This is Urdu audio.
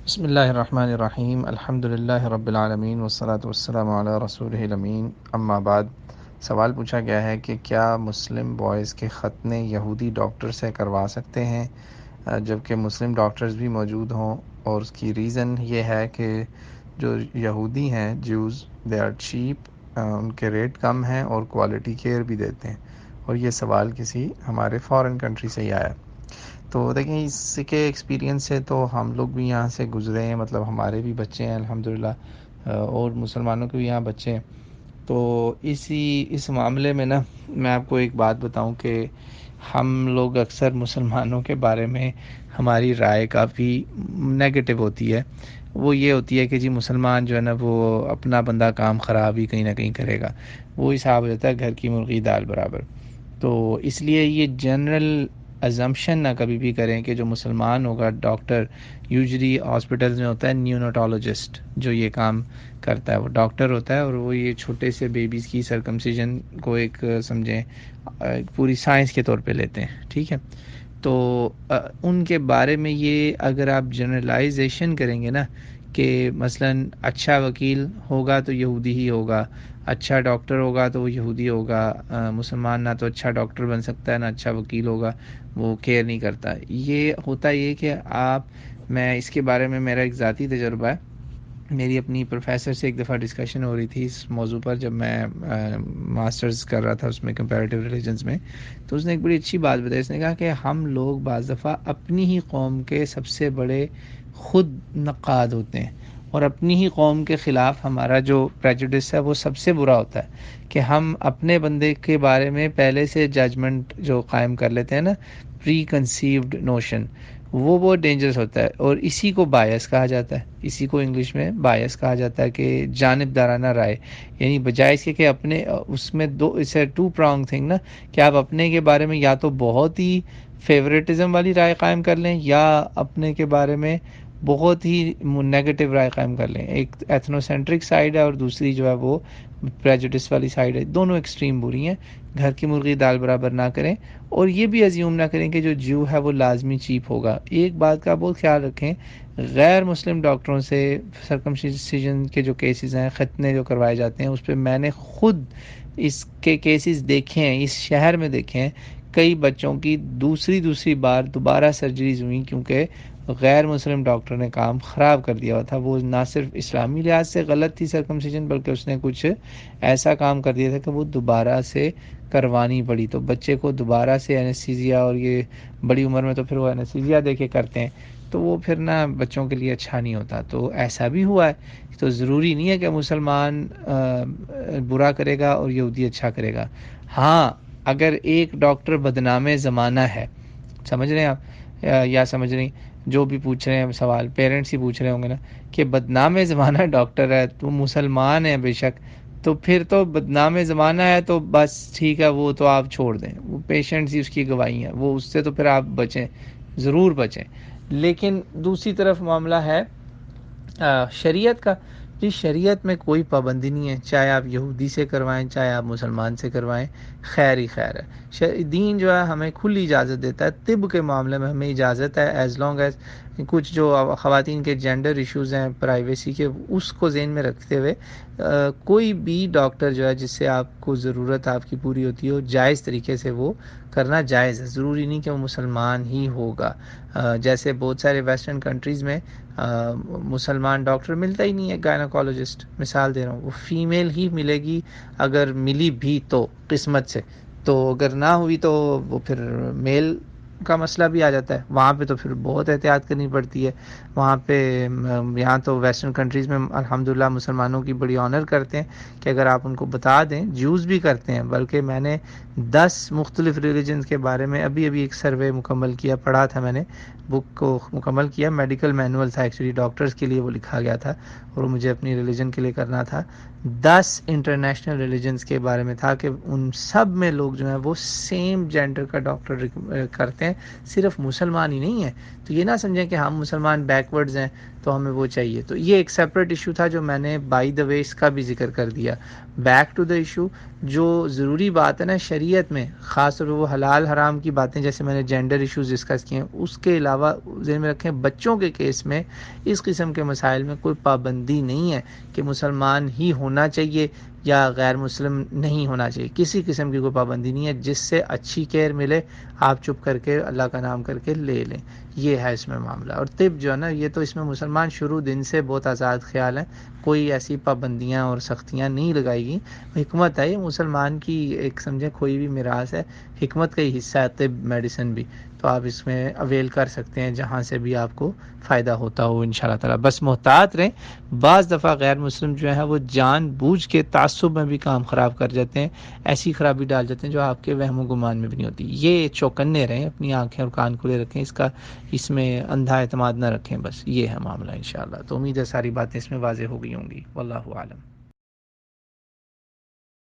بسم اللہ الرحمن الرحیم الحمد للہ رب العالمین والصلاة والسلام علی رسولہ الامین اما بعد۔ سوال پوچھا گیا ہے کہ کیا مسلم بوائز کے ختنے یہودی ڈاکٹر سے کروا سکتے ہیں جبکہ مسلم ڈاکٹرز بھی موجود ہوں، اور اس کی ریزن یہ ہے کہ جو یہودی ہیں جوز دے آر چیپ، ان کے ریٹ کم ہیں اور کوالٹی کیئر بھی دیتے ہیں۔ اور یہ سوال کسی ہمارے فارن کنٹری سے ہی آیا۔ تو دیکھیں، اس کے ایکسپیرینس سے تو ہم لوگ بھی یہاں سے گزرے ہیں، مطلب ہمارے بھی بچے ہیں الحمدللہ، اور مسلمانوں کے بھی یہاں بچے ہیں۔ تو اس معاملے میں نا میں آپ کو ایک بات بتاؤں کہ ہم لوگ اکثر مسلمانوں کے بارے میں ہماری رائے کافی نیگیٹو ہوتی ہے۔ وہ یہ ہوتی ہے کہ جی مسلمان جو ہے نا وہ اپنا بندہ کام خراب ہی کہیں نہ کہیں کرے گا، وہ حساب ہو جاتا ہے گھر کی مرغی دال برابر۔ تو اس لیے یہ جنرل ازمپشن نہ کبھی بھی کریں کہ جو مسلمان ہوگا ڈاکٹر، یوجلی ہاسپٹلز میں ہوتا ہے نیوناٹولوجسٹ، جو یہ کام کرتا ہے وہ ڈاکٹر ہوتا ہے، اور وہ یہ چھوٹے سے بیبیز کی سرکمسیجن کو ایک سمجھیں پوری سائنس کے طور پہ لیتے ہیں، ٹھیک ہے۔ تو ان کے بارے میں یہ اگر آپ جنرلائزیشن کریں گے نا کہ مثلا اچھا وکیل ہوگا تو یہودی ہی ہوگا، اچھا ڈاکٹر ہوگا تو وہ یہودی ہوگا، مسلمان نہ تو اچھا ڈاکٹر بن سکتا ہے نہ اچھا وکیل ہوگا، وہ کیئر نہیں کرتا۔ یہ ہوتا یہ کہ میں اس کے بارے میں میرا ایک ذاتی تجربہ ہے۔ میری اپنی پروفیسر سے ایک دفعہ ڈسکشن ہو رہی تھی اس موضوع پر، جب میں ماسٹرز کر رہا تھا اس میں کمپیریٹیو ریلیجنز میں۔ تو اس نے ایک بڑی اچھی بات بتائی، اس نے کہا کہ ہم لوگ بعض دفعہ اپنی ہی قوم کے سب سے بڑے خود نقاد ہوتے ہیں، اور اپنی ہی قوم کے خلاف ہمارا جو پریجوڈس ہے وہ سب سے برا ہوتا ہے کہ ہم اپنے بندے کے بارے میں پہلے سے ججمنٹ جو قائم کر لیتے ہیں نا، پری کنسیوڈ نوشن، وہ بہت ڈینجرس ہوتا ہے، اور اسی کو بایس کہا جاتا ہے۔ اسی کو انگلش میں بایس کہا جاتا ہے کہ جانبدارانہ رائے، یعنی بجائے اس کے اپنے اس میں دو اسے ٹو پرانگ تھنگ نا، کہ آپ اپنے کے بارے میں یا تو بہت ہی فیوریٹزم والی رائے قائم کر لیں، یا اپنے کے بارے میں بہت ہی نیگیٹو رائے قائم کر لیں۔ ایک ایتھنو سینٹرک سائڈ ہے اور دوسری جو ہے وہ پریجوڈس والی سائڈ ہے، دونوں ایکسٹریم بری ہیں۔ گھر کی مرغی دال برابر نہ کریں، اور یہ بھی ازیوم نہ کریں کہ جو جیو ہے وہ لازمی چیپ ہوگا۔ ایک بات کا بہت خیال رکھیں، غیر مسلم ڈاکٹروں سے سرکمسیجن کے جو کیسز ہیں، ختنے جو کروائے جاتے ہیں، اس پہ میں نے خود اس کے کیسز دیکھے ہیں، اس شہر میں دیکھے ہیں۔ کئی بچوں کی دوسری بار دوبارہ سرجریز ہوئیں کیونکہ غیر مسلم ڈاکٹر نے کام خراب کر دیا ہوا تھا۔ وہ نہ صرف اسلامی لحاظ سے غلط تھی سرکمسیجن، بلکہ اس نے کچھ ایسا کام کر دیا تھا کہ وہ دوبارہ سے کروانی پڑی۔ تو بچے کو دوبارہ سے انیستھیزیا، اور یہ بڑی عمر میں تو پھر وہ انیستھیزیا دے کے کرتے ہیں، تو وہ پھر نا بچوں کے لیے اچھا نہیں ہوتا۔ تو ایسا بھی ہوا ہے، تو ضروری نہیں ہے کہ مسلمان برا کرے گا اور یہودی اچھا کرے گا۔ ہاں، اگر ایک ڈاکٹر بدنام زمانہ ہے، سمجھ رہے ہیں آپ یا سمجھ رہی، جو بھی پوچھ رہے ہیں سوال پیرنٹس ہی پوچھ رہے ہوں گے نا، کہ بدنام زمانہ ڈاکٹر ہے تو مسلمان ہے بے شک، تو پھر تو بدنام زمانہ ہے تو بس ٹھیک ہے، وہ تو آپ چھوڑ دیں، وہ پیشنٹس ہی اس کی گواہی ہیں، وہ اس سے تو پھر آپ بچیں، ضرور بچیں۔ لیکن دوسری طرف معاملہ ہے شریعت کا۔ جی شریعت میں کوئی پابندی نہیں ہے، چاہے آپ یہودی سے کروائیں چاہے آپ مسلمان سے کروائیں، خیر ہی خیر ہے۔ دین جو ہے ہمیں کھلی اجازت دیتا ہے، طب کے معاملے میں ہمیں اجازت ہے، ایز لانگ ایز کچھ جو خواتین کے جینڈر ایشوز ہیں پرائیویسی کے، اس کو ذہن میں رکھتے ہوئے کوئی بھی ڈاکٹر جو ہے جس سے آپ کو ضرورت آپ کی پوری ہوتی ہو، جائز طریقے سے وہ کرنا جائز ہے۔ ضروری نہیں کہ وہ مسلمان ہی ہوگا۔ جیسے بہت سارے ویسٹرن کنٹریز میں مسلمان ڈاکٹر ملتا ہی نہیں ہے، گائناکالوجسٹ مثال دے رہا ہوں، وہ فیمیل ہی ملے گی، اگر ملی بھی تو قسمت سے، تو اگر نہ ہوئی تو وہ پھر میل کا مسئلہ بھی آ جاتا ہے۔ وہاں پہ تو پھر بہت احتیاط کرنی پڑتی ہے۔ وہاں پہ یہاں تو ویسٹرن کنٹریز میں الحمدللہ مسلمانوں کی بڑی آنر کرتے ہیں کہ اگر آپ ان کو بتا دیں، جیوز بھی کرتے ہیں، بلکہ میں نے 10 مختلف ریلیجنز کے بارے میں ابھی ایک سروے مکمل کیا، پڑھا تھا میں نے، بک کو مکمل کیا، میڈیکل مینول تھا ایکچولی، ڈاکٹرز کے لیے وہ لکھا گیا تھا اور مجھے اپنی ریلیجن کے لیے کرنا تھا۔ 10 انٹرنیشنل ریلیجنز کے بارے میں تھا کہ ان سب میں لوگ جو ہیں وہ سیم جینڈر کا ڈاکٹر کرتے ہیں، صرف مسلمان ہی نہیں ہیں۔ تو یہ نہ سمجھیں کہ ہم مسلمان بیکورڈز ہیں تو ہمیں وہ چاہیے۔ تو یہ ایک سیپریٹ ایشو تھا جو میں نے بائی دا وے اس کا بھی ذکر کر دیا۔ بیک ٹو دا ایشو، جو ضروری بات ہے نا شریعت میں، خاص طور پہ وہ حلال حرام کی باتیں جیسے میں نے جینڈر ایشوز ڈسکس کیے ہیں، اس کے علاوہ ذہن میں رکھیں بچوں کے کیس میں اس قسم کے مسائل میں کوئی پابندی نہیں ہے کہ مسلمان ہی ہونا چاہیے یا غیر مسلم نہیں ہونا چاہیے، کسی قسم کی کوئی پابندی نہیں ہے، جس سے اچھی کیئر ملے آپ چپ کر کے اللہ کا نام کر کے لے لیں، یہ ہے اس میں معاملہ۔ اور طب جو ہے نا یہ تو اس میں مسلمان شروع دن سے بہت آزاد خیال ہے، کوئی ایسی پابندیاں اور سختیاں نہیں لگائے گی، حکمت ہے، یہ مسلمان کی ایک سمجھے کوئی بھی میراث ہے، حکمت کا ہی حصہ ہے طب میڈیسن بھی، تو آپ اس میں اویل کر سکتے ہیں جہاں سے بھی آپ کو فائدہ ہوتا ہو انشاءاللہ تعالی۔ بس محتاط رہیں، بعض دفعہ غیر مسلم جو ہے وہ جان بوجھ کے تعصب میں بھی کام خراب کر جاتے ہیں، ایسی خرابی ڈال جاتے ہیں جو آپ کے وہم و گمان میں بھی نہیں ہوتی۔ یہ چوکنے رہیں، اپنی آنکھیں اور کان کھلے رکھیں، اس میں اندھا اعتماد نہ رکھیں، بس یہ ہے معاملہ انشاءاللہ۔ تو امید ہے ساری باتیں اس میں واضح ہو گئی ہوں گی، واللہ اعلم۔